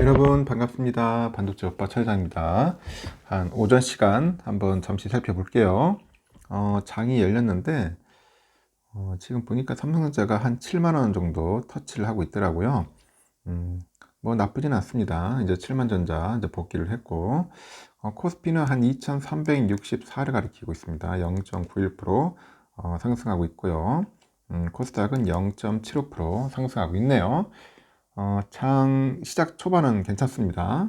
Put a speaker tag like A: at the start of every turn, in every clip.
A: 여러분 반갑습니다. 반도체 오빠 최 회장입니다. 한 오전 시간 한번 잠시 살펴볼게요. 장이 열렸는데 지금 보니까 삼성전자가 한 7만 원 정도 터치를 하고 있더라고요. 뭐 나쁘진 않습니다. 이제 7만 전자 이제 복귀를 했고 코스피는 한 2364를 가리키고 있습니다. 0.91% 상승하고 있고요. 코스닥은 0.75% 상승하고 있네요. 장 시작 초반은 괜찮습니다.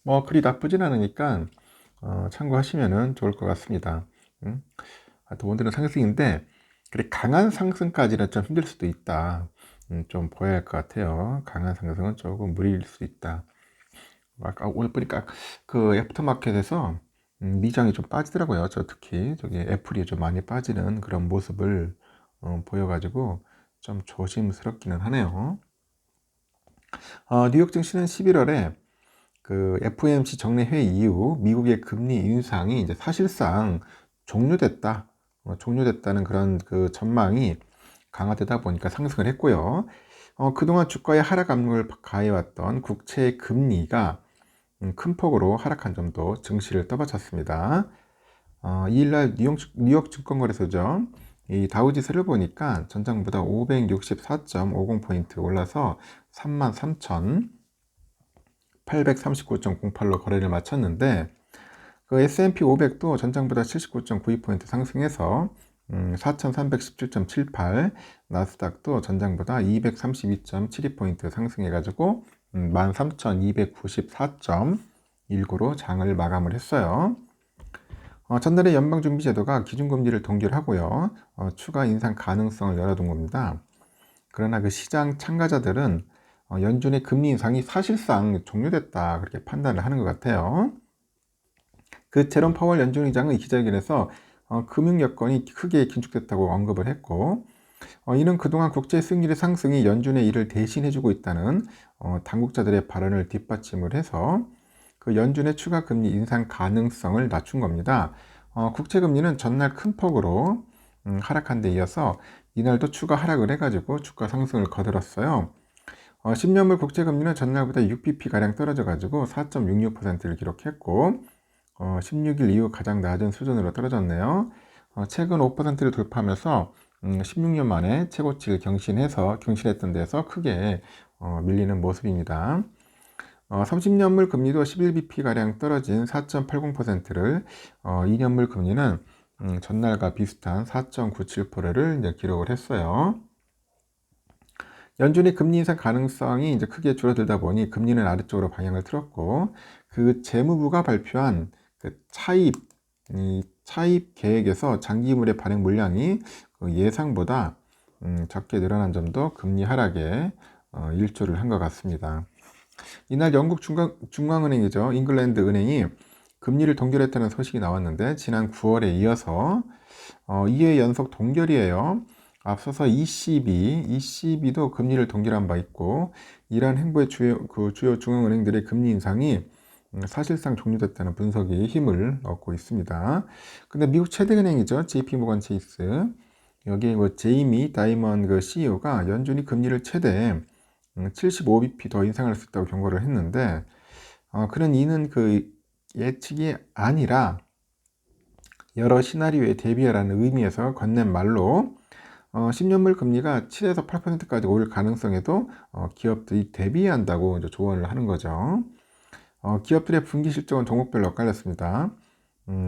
A: 뭐 그리 나쁘진 않으니까 참고하시면 좋을 것 같습니다. 하여튼 오늘은 상승인데 그리 강한 상승까지는 좀 힘들 수도 있다. 좀 보여야 할 것 같아요. 강한 상승은 조금 무리일 수 있다. 아까 오늘 보니까 그 애프터마켓에서 미장이 좀 빠지더라고요. 특히 저기 애플이 좀 많이 빠지는 그런 모습을 보여가지고 좀 조심스럽기는 하네요. 뉴욕 증시는 11월에 그 FOMC 정례 회의 이후 미국의 금리 인상이 이제 사실상 종료됐다. 종료됐다는 그런 그 전망이 강화되다 보니까 상승을 했고요. 그동안 주가의 하락 압력을 가해왔던 국채 금리가 큰 폭으로 하락한 점도 증시를 떠받쳤습니다. 2일날 뉴욕 증권거래소죠. 이 다우지수를 보니까 전장보다 564.50포인트 올라서 33,839.08로 거래를 마쳤는데 그 S&P 500도 전장보다 79.92포인트 상승해서 4,317.78, 나스닥도 전장보다 232.72포인트 상승해가지고 13,294.19로 장을 마감을 했어요. 전날에 연방준비제도가 기준금리를 동결하고요. 추가 인상 가능성을 열어둔 겁니다. 그러나 그 시장 참가자들은 연준의 금리 인상이 사실상 종료됐다 그렇게 판단을 하는 것 같아요. 그 제롬 파월 연준 의장은 기자회견에서 금융 여건이 크게 긴축됐다고 언급을 했고 이는 그동안 국제 수익률의 상승이 연준의 일을 대신해주고 있다는 당국자들의 발언을 뒷받침을 해서 그 연준의 추가 금리 인상 가능성을 낮춘 겁니다. 국채금리는 전날 큰 폭으로 하락한 데 이어서 이날도 추가 하락을 해가지고 주가 상승을 거들었어요. 10년물 국채금리는 전날보다 6bp가량 떨어져가지고 4.66%를 기록했고 16일 이후 가장 낮은 수준으로 떨어졌네요. 최근 5%를 돌파하면서 16년 만에 최고치를 경신했던 데서 크게 밀리는 모습입니다. 30년물 금리도 11bp가량 떨어진 4.80%를 2년물 금리는 전날과 비슷한 4.97%를 이제 기록을 했어요. 연준의 금리 인상 가능성이 이제 크게 줄어들다 보니 금리는 아래쪽으로 방향을 틀었고 그 재무부가 발표한 그 차입 계획에서 장기물의 발행 물량이 그 예상보다 적게 늘어난 점도 금리 하락에 일조를 한 것 같습니다. 이날 영국 중앙은행이죠. 잉글랜드 은행이 금리를 동결했다는 소식이 나왔는데 지난 9월에 이어서 2회 연속 동결이에요. 앞서서 ECB도 금리를 동결한 바 있고 이러한 행보의 주요 중앙은행들의 금리 인상이 사실상 종료됐다는 분석이 힘을 얻고 있습니다. 근데 미국 최대 은행이죠. JP모건 체이스. 여기 뭐 제이미 다이먼 그 CEO가 연준이 금리를 최대 75bp 더 인상할 수 있다고 경고를 했는데 그는 이는 그 예측이 아니라 여러 시나리오에 대비하라는 의미에서 건넨 말로 10년물 금리가 7에서 8%까지 오를 가능성에도 기업들이 대비해야 한다고 이제 조언을 하는 거죠. 기업들의 분기 실적은 종목별로 엇갈렸습니다.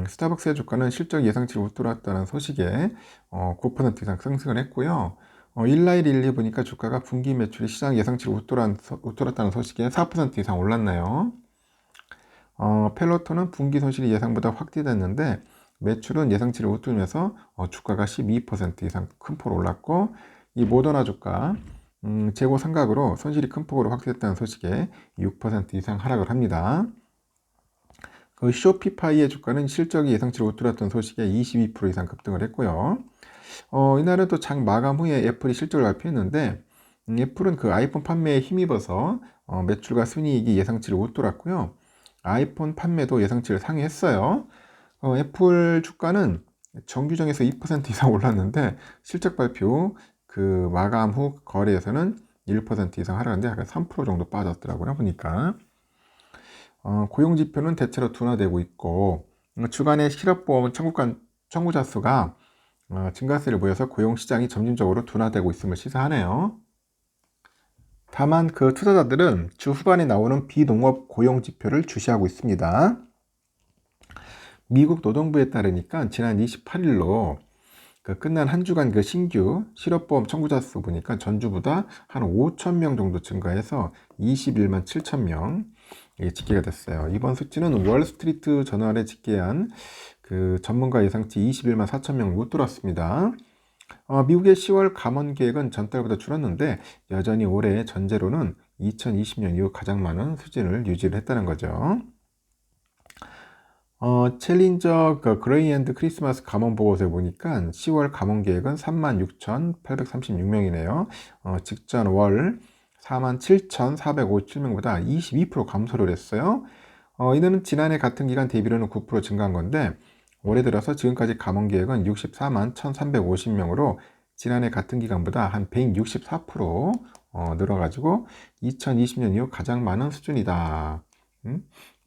A: 스타벅스의 주가는 실적 예상치를 웃돌았다는 소식에 9% 이상 상승을 했고요. 일라일 1리 보니까 주가가 분기 매출이 시장 예상치를 웃돌았다는 소식에 4% 이상 올랐나요? 펠로톤은 분기 손실이 예상보다 확대됐는데 매출은 예상치를 웃돌면서 주가가 12% 이상 큰 폭으로 올랐고 이 모더나 주가 재고 상각으로 손실이 큰 폭으로 확대됐다는 소식에 6% 이상 하락을 합니다. 그 쇼피파이의 주가는 실적이 예상치를 웃돌았던 소식에 22% 이상 급등을 했고요. 이날은 또 장 마감 후에 애플이 실적을 발표했는데 애플은 그 아이폰 판매에 힘입어서 매출과 순이익이 예상치를 웃돌았고요. 아이폰 판매도 예상치를 상회했어요. 애플 주가는 정규정에서 2% 이상 올랐는데 실적 발표 그 마감 후 거래에서는 1% 이상 하락인데 약간 3% 정도 빠졌더라고요. 보니까. 고용지표는 대체로 둔화되고 있고, 주간의 실업보험 청구자 수가 증가세를 보여서 고용시장이 점진적으로 둔화되고 있음을 시사하네요. 다만 그 투자자들은 주 후반에 나오는 비농업 고용지표를 주시하고 있습니다. 미국 노동부에 따르니까 지난 28일로 끝난 한 주간 그 신규 실업보험 청구자 수 보니까 전주보다 한 5천 명 정도 증가해서 21만 7천 명 집계가 됐어요. 이번 수치는 월스트리트 저널에 집계한 그 전문가 예상치 21만 4천 명을 웃돌았습니다. 미국의 10월 감원 계획은 전달보다 줄었는데 여전히 올해 전제로는 2020년 이후 가장 많은 수준을 유지를 했다는 거죠. 챌린저 그레이앤드 크리스마스 감원 보고서에 보니까 10월 감원 계획은 36,836명이네요. 직전 월 47,457명보다 22% 감소를 했어요. 이는 지난해 같은 기간 대비로는 9% 증가한 건데 올해 들어서 지금까지 감원 계획은 64만 1,350명으로 지난해 같은 기간보다 한 164% 늘어가지고 2020년 이후 가장 많은 수준이다.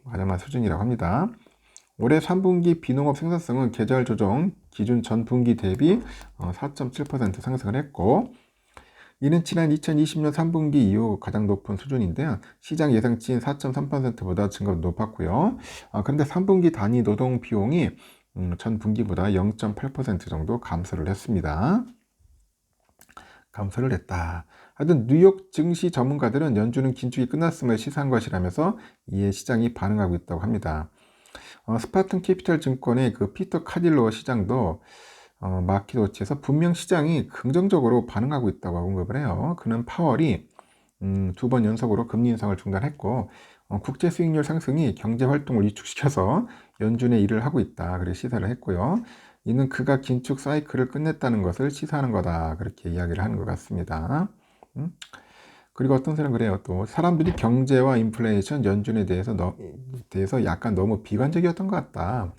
A: 가장 많은 수준이라고 합니다. 올해 3분기 비농업 생산성은 계절 조정 기준 전 분기 대비 4.7% 상승을 했고, 이는 지난 2020년 3분기 이후 가장 높은 수준인데요. 시장 예상치인 4.3%보다 증가도 높았고요. 그런데 3분기 단위 노동 비용이 전 분기보다 0.8% 정도 감소를 했습니다. 감소를 했다. 하여튼 뉴욕 증시 전문가들은 연준은 긴축이 끝났음을 시사한 것이라면서 이에 시장이 반응하고 있다고 합니다. 스파튼 캐피털 증권의 그 피터 카딜로 시장도 마켓워치에서 분명 시장이 긍정적으로 반응하고 있다고 언급을 해요. 그는 파월이 2번 연속으로 금리 인상을 중단했고 국제 수익률 상승이 경제 활동을 위축시켜서 연준의 일을 하고 있다. 그렇게 시사를 했고요. 이는 그가 긴축 사이클을 끝냈다는 것을 시사하는 거다. 그렇게 이야기를 하는 것 같습니다. 그리고 어떤 사람은 그래요. 또 사람들이 경제와 인플레이션, 연준에 대해서 약간 너무 비관적이었던 것 같다.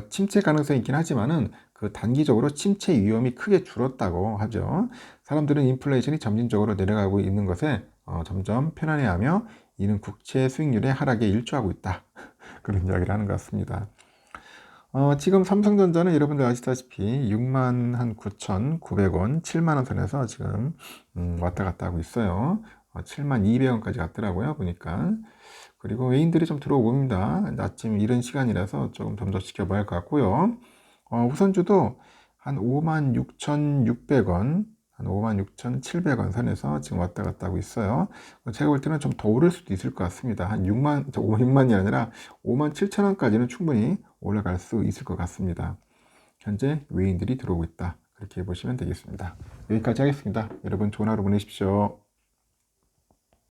A: 침체 가능성이 있긴 하지만은 그 단기적으로 침체 위험이 크게 줄었다고 하죠. 사람들은 인플레이션이 점진적으로 내려가고 있는 것에 점점 편안해하며 이는 국채 수익률의 하락에 일조하고 있다. 그런 이야기를 하는 것 같습니다. 지금 삼성전자는 여러분들 아시다시피 6만 9,900원, 7만원 선에서 지금 왔다 갔다 하고 있어요. 7만 200원까지 갔더라고요, 보니까. 그리고 외인들이 좀 들어옵니다. 아침 이른 시간이라서 조금 좀 더 지켜봐야 할 것 같고요. 우선주도 한 56,600원, 한 56,700원 선에서 지금 왔다 갔다 하고 있어요. 제가 볼 때는 좀 더 오를 수도 있을 것 같습니다. 한 6만이 아니라 57,000원까지는 충분히 올라갈 수 있을 것 같습니다. 현재 외인들이 들어오고 있다. 그렇게 보시면 되겠습니다. 여기까지 하겠습니다. 여러분 좋은 하루 보내십시오.